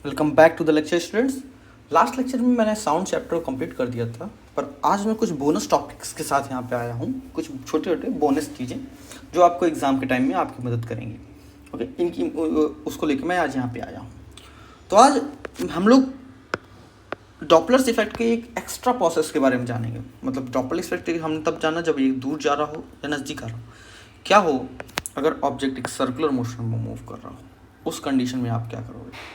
Welcome back to the lecture students. Last lecture में मैंने sound chapter को complete कर दिया था, पर आज मैं कुछ बोनस टॉपिक्स के साथ यहाँ पे आया हूँ। कुछ छोटे छोटे बोनस चीज़ें जो आपको एग्ज़ाम के टाइम में आपकी मदद करेंगी। ओके, इनकी उसको लेकर मैं आज यहाँ पे आया हूँ। तो आज हम लोग डॉपलर्स इफेक्ट के एक एक्स्ट्रा प्रोसेस के बारे में जानेंगे। मतलब डॉपलर इफेक्ट हमने तब जाना जब ये दूर जा रहा हो या नज़दीक आ रहा हो। क्या हो अगर ऑब्जेक्ट एक सर्कुलर मोशन में मूव कर रहा हो, उस कंडीशन में आप क्या करोगे?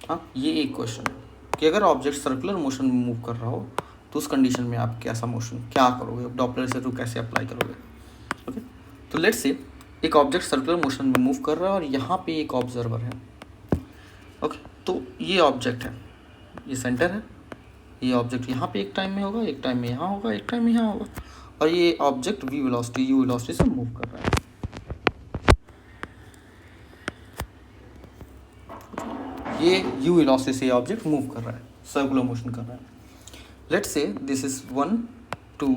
हाँ, ये एक क्वेश्चन है कि अगर ऑब्जेक्ट सर्कुलर मोशन में मूव कर रहा हो तो उस कंडीशन में आप कैसा मोशन क्या करोगे, डॉपलर से तो कैसे अप्लाई करोगे। ओके, तो लेट्स से एक ऑब्जेक्ट सर्कुलर मोशन में मूव कर रहा है और यहाँ पे एक ऑब्जर्वर है। ओके, तो ये ऑब्जेक्ट है, ये सेंटर है। ये ऑब्जेक्ट यहाँ पे एक टाइम में होगा, एक टाइम में यहाँ होगा, एक टाइम में यहाँ होगा, और ये object V velocity U velocity से मूव कर रहा है। ये u वेलोसिटी से ऑब्जेक्ट मूव कर रहा है, सर्कुलर मोशन कर रहा है। लेट्स से दिस इज 1 2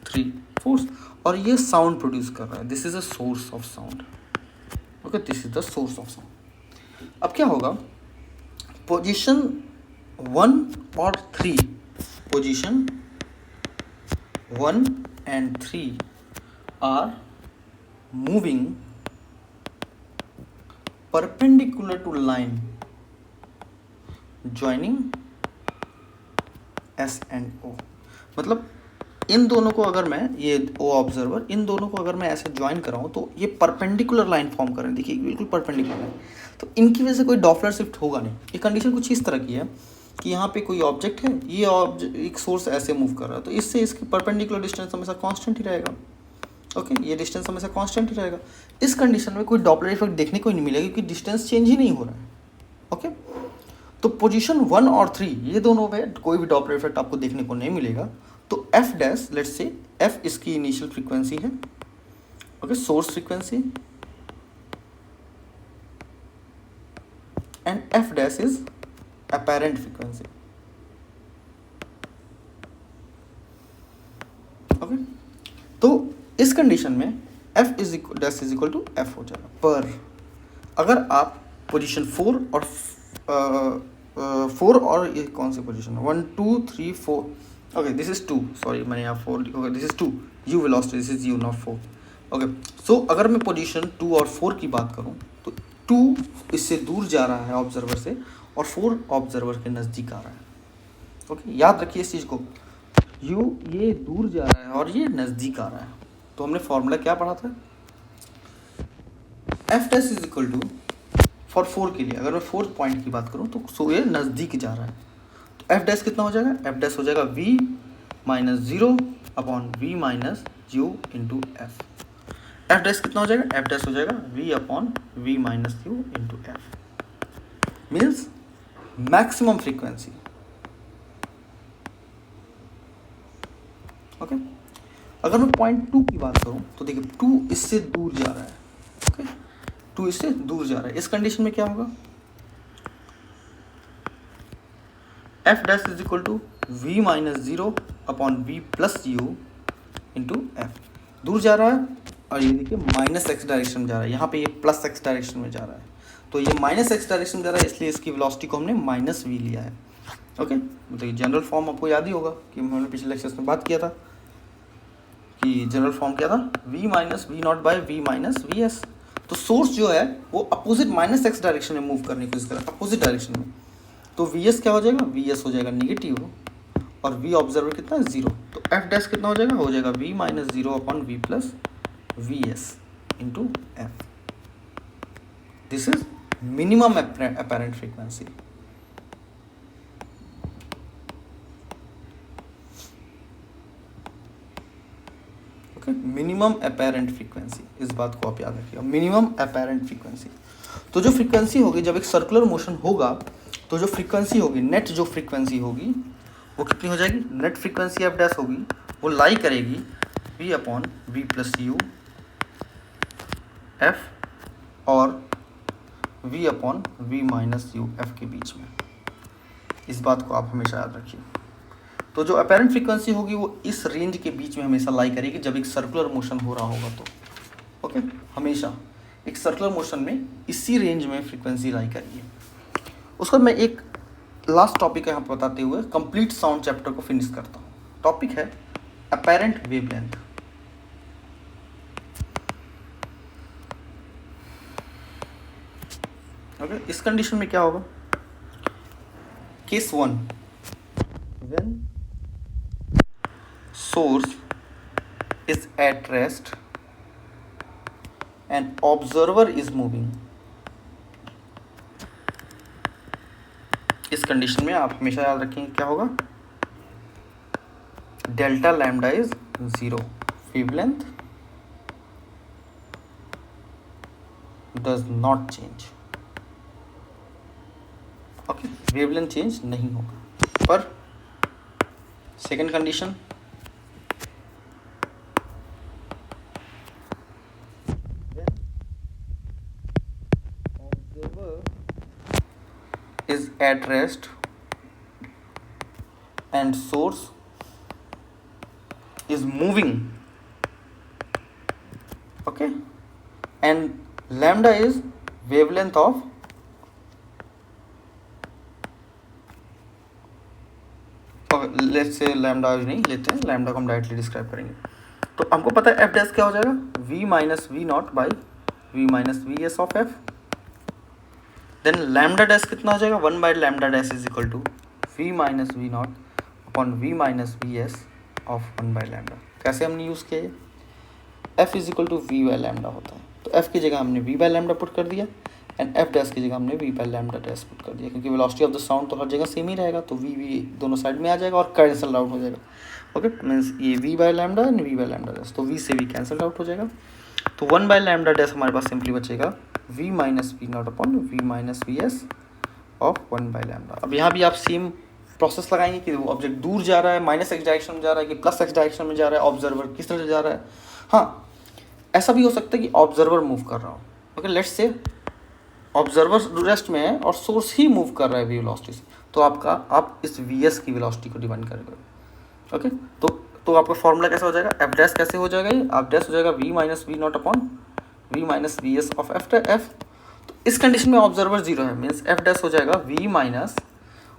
3 4 और ये साउंड प्रोड्यूस कर रहा है। This is a source of sound. Okay, this is the source of sound. अब क्या होगा, पोजीशन 1 और 3, position 1 and 3 are moving perpendicular to line joining S and O। मतलब इन दोनों को अगर मैं, ये O ऑब्जर्वर, इन दोनों को अगर मैं ऐसे ज्वाइन कराऊँ तो ये परपेंडिकुलर लाइन फॉर्म कर रहे हैं। देखिए बिल्कुल परपेंडिकुलर है, तो इनकी वजह से कोई डॉपलर शिफ्ट होगा नहीं। ये कंडीशन कुछ इस तरह की है कि यहाँ पे कोई ऑब्जेक्ट है, ये ऑब्जेक्ट एक सोर्स ऐसे मूव कर रहा है, तो इससे इसकी परपेंडिकुलर डिस्टेंस हमेशा कांस्टेंट ही रहेगा। ओके, ये डिस्टेंस हमेशा कांस्टेंट ही रहेगा। इस कंडीशन में कोई डॉपलर इफेक्ट देखने को नहीं मिलेगा क्योंकि डिस्टेंस चेंज ही नहीं हो रहा है। ओके, तो पोजीशन 1 और 3 ये दोनों में कोई भी डॉपलर इफेक्ट आपको देखने को नहीं मिलेगा। तो F dash, let's say F इसकी इनिशियल फ्रीक्वेंसी है। Okay, source frequency, and F dash is apparent frequency. Okay, तो इस कंडीशन में F is dash is equal to F हो जाएगा। पर अगर आप पोजीशन 4 और 4 और ये कौन सी पोजीशन है, 1 2 3 4, ओके दिस इज 2, सॉरी मैंने यहाँ 4, okay this is 2 u velocity, this is u not 4। Okay, so अगर मैं पोजीशन 2 और 4 की बात करूँ तो 2 इससे दूर जा रहा है ऑब्जर्वर से और 4 ऑब्जर्वर के नज़दीक आ रहा है। ओके, याद रखिए इस चीज़ को, यू ये दूर जा रहा है और ये नज़दीक आ रहा है। तो हमने फॉर्मूला क्या पढ़ा था, F dash is equal to, for 4 के लिए अगर मैं 4th पॉइंट की बात करूँ तो सो ये नज़दीक जा रहा है, तो एफ डैश कितना हो जाएगा, एफ डैश हो जाएगा v minus 0 upon v minus you into F. F dash कितना हो जाएगा, एफ डैश हो जाएगा v upon v minus you into F, means maximum frequency. Okay, अगर मैं पॉइंट 2 की बात करूँ तो देखिए 2 इससे दूर जा रहा है। ओके, 2 इससे दूर जा रहा है। इस कंडीशन में क्या होगा, F dash is equal to V minus 0 upon we plus U into F. दूर जा रहा है और ये देखिए माइनस एक्स डायरेक्शन में जा रहा है, यहाँ पे ये प्लस एक्स डायरेक्शन में जा रहा है, तो ये माइनस एक्स डायरेक्शन में जा रहा है, इसलिए इसकी वेलोसिटी को हमने माइनस वी लिया है। ओके, तो ये जनरल फॉर्म आपको याद ही होगा कि हमने पिछले लेक्चर्स में बात किया था कि जनरल फॉर्म क्या था, v minus V not by V minus we S. तो सोर्स जो है वो अपोजिट माइनस एक्स डायरेक्शन में मूव करने की कोशिश कर रहा है, अपोजिट डायरेक्शन में, तो वी एस क्या हो जाएगा, वी एस हो जाएगा निगेटिव और वी ऑब्जर्वर कितना है 0, तो एफ डैश कितना हो जाएगा, हो जाएगा V minus 0 upon we plus we S into F. This is minimum apparent frequency. Okay, minimum apparent frequency, इस बात को आप याद रखिएगा, मिनिमम अपैरेंट फ्रीक्वेंसी। तो जो फ्रीक्वेंसी होगी जब एक सर्कुलर मोशन होगा तो जो फ्रीक्वेंसी होगी, नेट जो फ्रीक्वेंसी होगी वो कितनी हो जाएगी, नेट फ्रीक्वेंसी एफ डैश होगी वो लाई करेगी v upon we plus U F और v upon V minus U F के बीच में। इस बात को आप हमेशा याद रखिए। तो जो अपैरेंट फ्रीक्वेंसी होगी वो इस रेंज के बीच में हमेशा लाई करेगी जब एक सर्कुलर मोशन हो रहा होगा तो। ओके, हमेशा एक सर्कुलर मोशन में इसी रेंज में फ्रीक्वेंसी लाई करिए। उसको मैं एक लास्ट टॉपिक यहाँ पर बताते हुए कंप्लीट साउंड चैप्टर को फिनिश करता हूँ। टॉपिक है अपेरेंट वेवलेंथ। ओके, इस कंडीशन में क्या होगा? Case 1, when source is at rest and observer is moving. इस कंडीशन में आप हमेशा याद रखेंगे क्या होगा? Delta lambda is 0, wavelength does not change. Okay, wavelength change नहीं होगा। पर second condition, observer is at rest and source is moving, okay, and lambda is wavelength of let's say lambda नहीं लेते हैं, lambda को हम डायरेक्टली डिस्क्राइब करेंगे। तो हमको पता है f डैश क्या हो जाएगा? v minus V not by v minus V S of f। Then lambda dash कितना हो जाएगा? 1 by lambda dash is equal to v minus V not upon v minus V S of 1 by lambda. कैसे हमने use किया है? f is equal to v by lambda होता है, तो f की जगह हमने v बाई लैम्डा पुट कर दिया एंड f डैश की जगह हमने v by lambda dash put कर दिया, क्योंकि वेलोसिटी ऑफ द साउंड तो हर जगह सेम ही रहेगा, तो v दोनों साइड में आ जाएगा और कैंसल आउट हो जाएगा। ओके, मीन्स ये v by lambda and v by lambda dash, तो v से v कैंसल आउट हो जाएगा। तो 1 बाई लैम्डा डैश हमारे पास सिंपली बचेगा v minus V not upon v minus V S of 1 by lambda. अब यहाँ भी आप सेम प्रोसेस लगाएंगे कि वो ऑब्जेक्ट दूर जा रहा है, माइनस एक्स डायरेक्शन में जा रहा है कि प्लस एक्स डायरेक्शन में जा रहा है, ऑब्जर्वर किस तरह से जा रहा है। हाँ, ऐसा भी हो सकता है कि ऑब्जर्वर मूव कर रहा हो। Okay, let's say observer rest में है और सोर्स ही मूव कर रहा है वी वेलोसिटी से, तो आप इस वी एस की वेलोसिटी को डिफाइन करेंगे। ओके, तो आपका फॉर्मूला कैसा हो जाएगा? एफ डैश कैसे हो जाएगा? ये एफ डैश हो जाएगा V minus V not upon V minus V S of F. तो इस कंडीशन में ऑब्जर्वर 0 है, मीन्स एफ डैश हो जाएगा वी माइनस,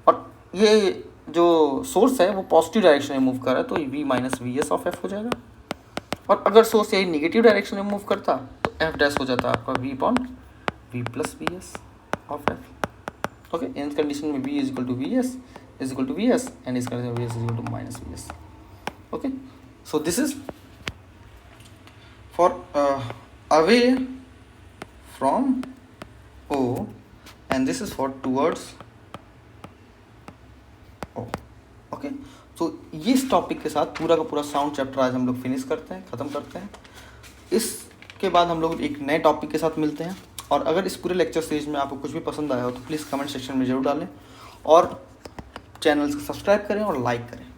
और ये जो सोर्स है वो पॉजिटिव डायरेक्शन में मूव कर रहा है, तो V minus V S of F हो जाएगा। और अगर सोर्स यही निगेटिव डायरेक्शन में मूव करता तो एफ डैश हो जाता है आपका v upon we plus V S of f. Okay, इन कंडीशन में v is equal to v s is equal to v s and इस कंडीशन में v s is equal to minus we s. Okay, so this is for away from O and this is for towards O। Okay, so इस topic के साथ पूरा का पूरा sound chapter आज हम लोग फिनिश करते हैं, ख़त्म करते हैं। इसके बाद हम लोग एक नए टॉपिक के साथ मिलते हैं, और अगर इस पूरे लेक्चर सीरीज में आपको कुछ भी पसंद आया हो तो प्लीज़ कमेंट सेक्शन में ज़रूर डालें और चैनल को सब्सक्राइब करें और लाइक करें।